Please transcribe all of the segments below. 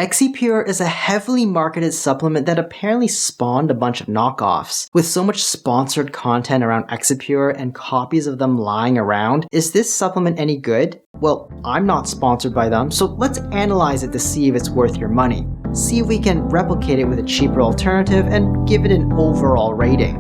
Exipure is a heavily marketed supplement that apparently spawned a bunch of knockoffs. With so much sponsored content around Exipure and copies of them lying around, is this supplement any good? Well, I'm not sponsored by them, so let's analyze it to see if it's worth your money. See if we can replicate it with a cheaper alternative and give it an overall rating.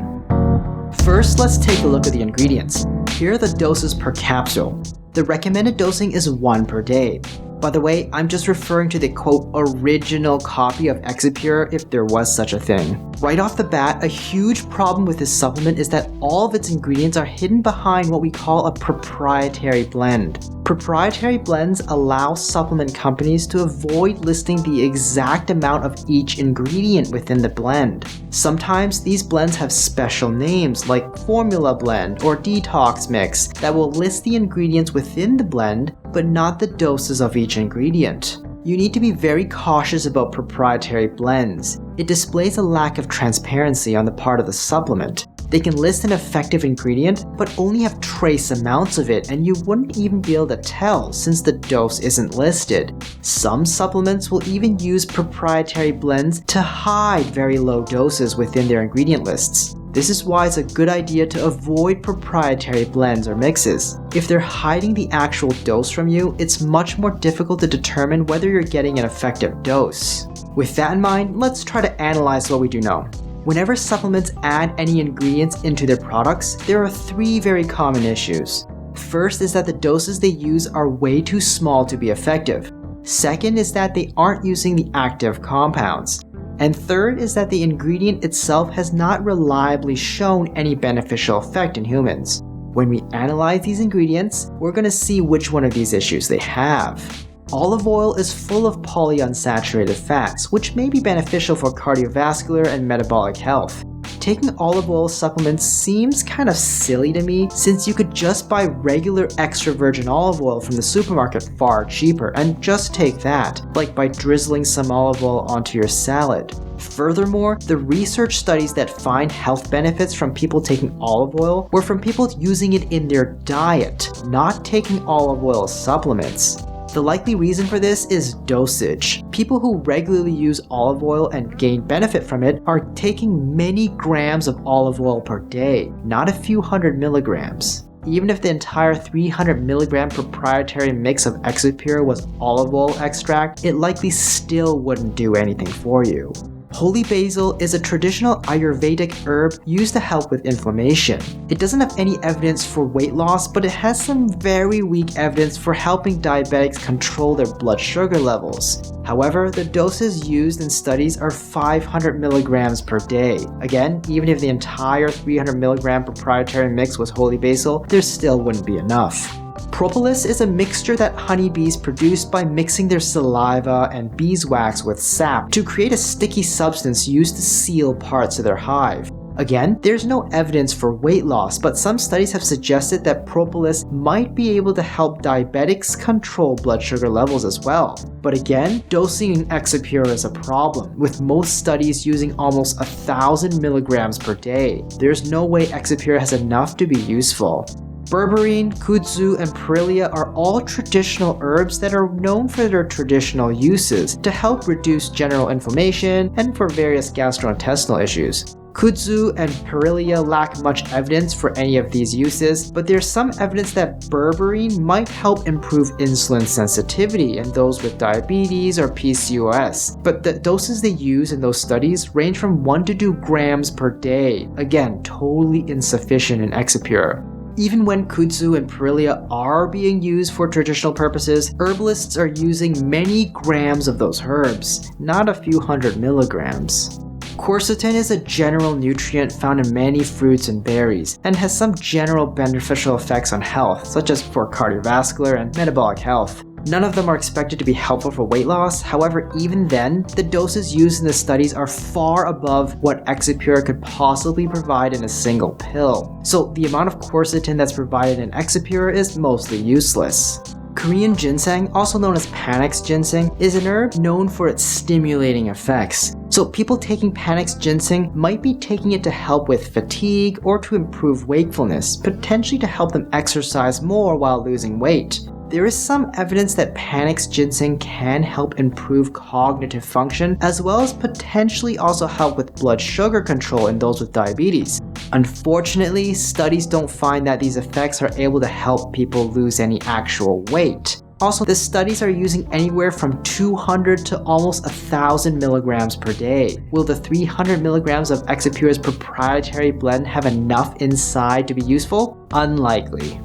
First, let's take a look at the ingredients. Here are the doses per capsule. The recommended dosing is 1 per day. By the way, I'm just referring to the quote original copy of Exipure if there was such a thing. Right off the bat, a huge problem with this supplement is that all of its ingredients are hidden behind what we call a proprietary blend. Proprietary blends allow supplement companies to avoid listing the exact amount of each ingredient within the blend. Sometimes these blends have special names like formula blend or detox mix that will list the ingredients within the blend but not the doses of each ingredient. You need to be very cautious about proprietary blends. It displays a lack of transparency on the part of the supplement. They can list an effective ingredient, but only have trace amounts of it, and you wouldn't even be able to tell since the dose isn't listed. Some supplements will even use proprietary blends to hide very low doses within their ingredient lists. This is why it's a good idea to avoid proprietary blends or mixes. If they're hiding the actual dose from you, it's much more difficult to determine whether you're getting an effective dose. With that in mind, let's try to analyze what we do know. Whenever supplements add any ingredients into their products, there are 3 very common issues. First is that the doses they use are way too small to be effective. Second is that they aren't using the active compounds. And third is that the ingredient itself has not reliably shown any beneficial effect in humans. When we analyze these ingredients, we're going to see which one of these issues they have. Olive oil is full of polyunsaturated fats, which may be beneficial for cardiovascular and metabolic health. Taking olive oil supplements seems kind of silly to me since you could just buy regular extra virgin olive oil from the supermarket far cheaper and just take that, like by drizzling some olive oil onto your salad. Furthermore, the research studies that find health benefits from people taking olive oil were from people using it in their diet, not taking olive oil supplements. The likely reason for this is dosage. People who regularly use olive oil and gain benefit from it are taking many grams of olive oil per day, not a few hundred milligrams. Even if the entire 300 milligram proprietary mix of Exipure was olive oil extract, it likely still wouldn't do anything for you. Holy basil is a traditional Ayurvedic herb used to help with inflammation. It doesn't have any evidence for weight loss, but it has some very weak evidence for helping diabetics control their blood sugar levels. However, the doses used in studies are 500 milligrams per day. Again, even if the entire 300 milligram proprietary mix was holy basil, there still wouldn't be enough. Propolis is a mixture that honeybees produce by mixing their saliva and beeswax with sap to create a sticky substance used to seal parts of their hive. Again, there's no evidence for weight loss, but some studies have suggested that propolis might be able to help diabetics control blood sugar levels as well. But again, dosing in Exipure is a problem, with most studies using almost 1,000 milligrams per day. There's no way Exipure has enough to be useful. Berberine, Kudzu, and Perilla are all traditional herbs that are known for their traditional uses to help reduce general inflammation and for various gastrointestinal issues. Kudzu and Perilla lack much evidence for any of these uses, but there's some evidence that berberine might help improve insulin sensitivity in those with diabetes or PCOS. But the doses they use in those studies range from 1 to 2 grams per day. Again, totally insufficient in Exipure. Even when Kudzu and Perilla are being used for traditional purposes, herbalists are using many grams of those herbs, not a few hundred milligrams. Quercetin is a general nutrient found in many fruits and berries, and has some general beneficial effects on health, such as for cardiovascular and metabolic health. None of them are expected to be helpful for weight loss. However, even then, the doses used in the studies are far above what Exipure could possibly provide in a single pill. So the amount of quercetin that's provided in Exipure is mostly useless. Korean ginseng, also known as Panax ginseng, is an herb known for its stimulating effects. So people taking Panax ginseng might be taking it to help with fatigue or to improve wakefulness, potentially to help them exercise more while losing weight. There is some evidence that Panic's ginseng can help improve cognitive function, as well as potentially also help with blood sugar control in those with diabetes. Unfortunately, studies don't find that these effects are able to help people lose any actual weight. Also, the studies are using anywhere from 200 to almost 1,000 milligrams per day. Will the 300 milligrams of Exipure's proprietary blend have enough inside to be useful? Unlikely.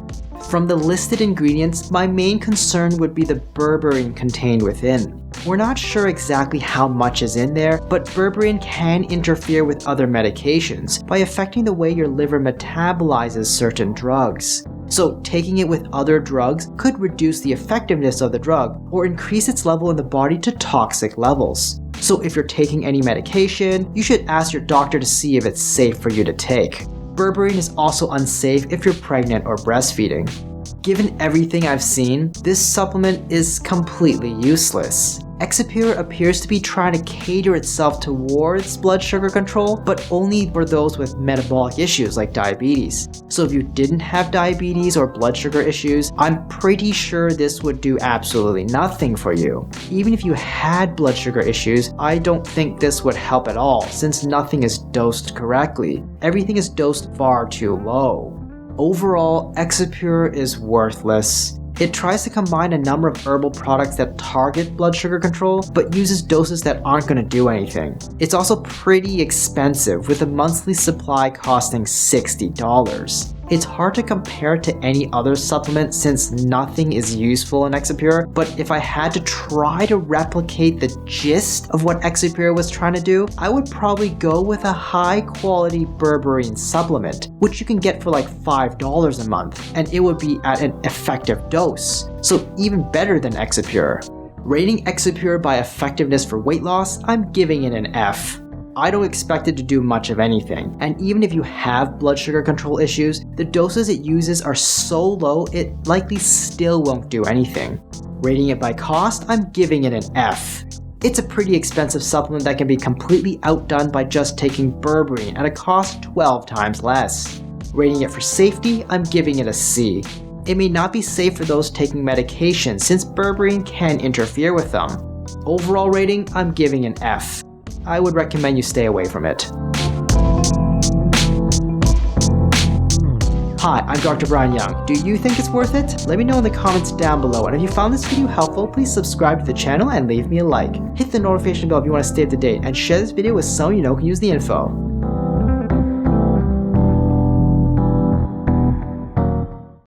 From the listed ingredients, my main concern would be the berberine contained within. We're not sure exactly how much is in there, but berberine can interfere with other medications by affecting the way your liver metabolizes certain drugs. So taking it with other drugs could reduce the effectiveness of the drug or increase its level in the body to toxic levels. So if you're taking any medication, you should ask your doctor to see if it's safe for you to take. Berberine is also unsafe if you're pregnant or breastfeeding. Given everything I've seen, this supplement is completely useless. Exipure appears to be trying to cater itself towards blood sugar control, but only for those with metabolic issues like diabetes. So if you didn't have diabetes or blood sugar issues, I'm pretty sure this would do absolutely nothing for you. Even if you had blood sugar issues, I don't think this would help at all, since nothing is dosed correctly. Everything is dosed far too low. Overall, Exipure is worthless. It tries to combine a number of herbal products that target blood sugar control, but uses doses that aren't going to do anything. It's also pretty expensive, with a monthly supply costing $60. It's hard to compare to any other supplement since nothing is useful in Exipure, but if I had to try to replicate the gist of what Exipure was trying to do, I would probably go with a high-quality berberine supplement, which you can get for like $5 a month, and it would be at an effective dose, so even better than Exipure. Rating Exipure by effectiveness for weight loss, I'm giving it an F. I don't expect it to do much of anything, and even if you have blood sugar control issues, the doses it uses are so low it likely still won't do anything. Rating it by cost, I'm giving it an F. It's a pretty expensive supplement that can be completely outdone by just taking berberine at a cost 12 times less. Rating it for safety, I'm giving it a C. It may not be safe for those taking medication since berberine can interfere with them. Overall rating, I'm giving an F. I would recommend you stay away from it. Hi, I'm Dr. Brian Young. Do you think it's worth it? Let me know in the comments down below, and if you found this video helpful, please subscribe to the channel and leave me a like. Hit the notification bell if you want to stay up to date, and share this video with someone you know can use the info.